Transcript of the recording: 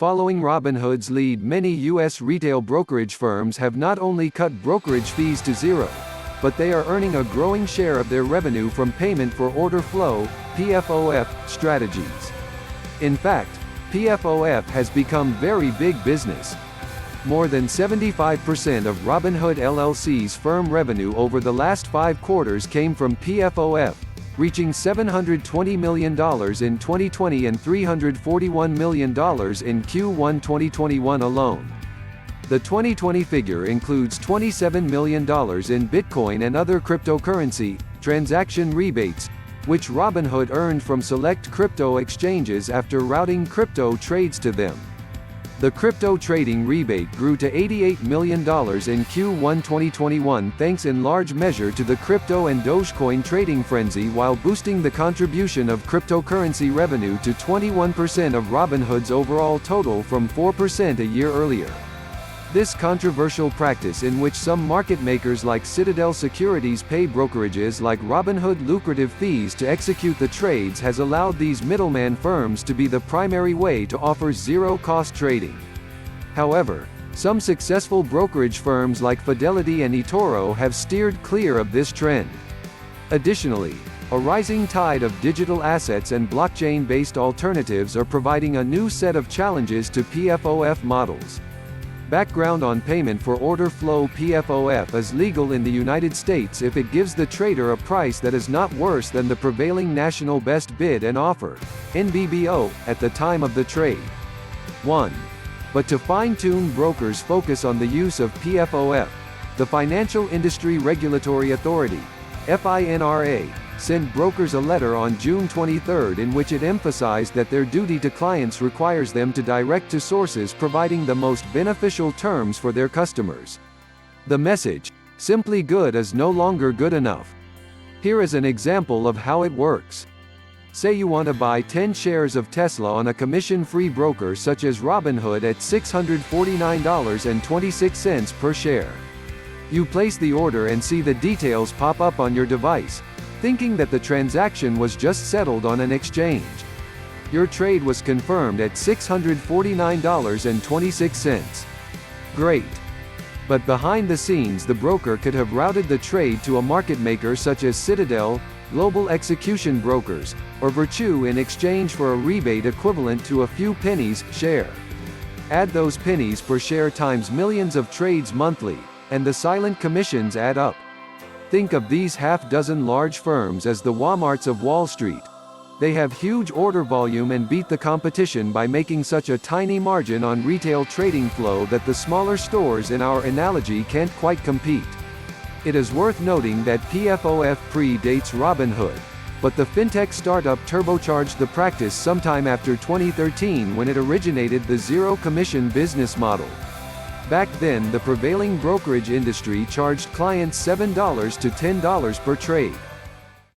Following Robinhood's lead, many U.S. retail brokerage firms have not only cut brokerage fees to zero, but they are earning a growing share of their revenue from payment for order flow (PFOF) strategies. In fact, PFOF has become very big business. More than 75% of Robinhood LLC's firm revenue over the last 5 quarters came from PFOF, reaching $720 million in 2020 and $341 million in Q1 2021 alone. The 2020 figure includes $27 million in Bitcoin and other cryptocurrency transaction rebates, which Robinhood earned from select crypto exchanges after routing crypto trades to them. The crypto trading rebate grew to $88 million in Q1 2021 thanks in large measure to the crypto and dogecoin trading frenzy, while boosting the contribution of cryptocurrency revenue to 21% of Robinhood's overall total from 4% a year earlier. This controversial practice, in which some market makers like Citadel Securities pay brokerages like Robinhood lucrative fees to execute the trades, has allowed these middleman firms to be the primary way to offer zero-cost trading. However, some successful brokerage firms like Fidelity and eToro have steered clear of this trend. Additionally, a rising tide of digital assets and blockchain-based alternatives are providing a new set of challenges to PFOF models. Background on payment for order flow PFOF is legal in the United States if it gives the trader a price that is not worse than the prevailing national best bid and offer (NBBO) at the time of the trade. 1. But to fine-tune brokers' focus on the use of PFOF, the Financial Industry Regulatory Authority (FINRA) sent brokers a letter on June 23 in which it emphasized that their duty to clients requires them to direct to sources providing the most beneficial terms for their customers. The message, "Simply good is no longer good enough." Here is an example of how it works. Say you want to buy 10 shares of Tesla on a commission-free broker such as Robinhood at $649.26 per share. You place the order and see the details pop up on your device, thinking that the transaction was just settled on an exchange. Your trade was confirmed at $649.26. Great. But behind the scenes, the broker could have routed the trade to a market maker such as Citadel, Global Execution Brokers, or Virtu in exchange for a rebate equivalent to a few pennies share. Add those pennies per share times millions of trades monthly, and the silent commissions add up. Think of these half-dozen large firms as the Walmarts of Wall Street. They have huge order volume and beat the competition by making such a tiny margin on retail trading flow that the smaller stores in our analogy can't quite compete. It is worth noting that PFOF predates Robinhood, but the fintech startup turbocharged the practice sometime after 2013 when it originated the zero-commission business model. Back then, the prevailing brokerage industry charged clients $7 to $10 per trade.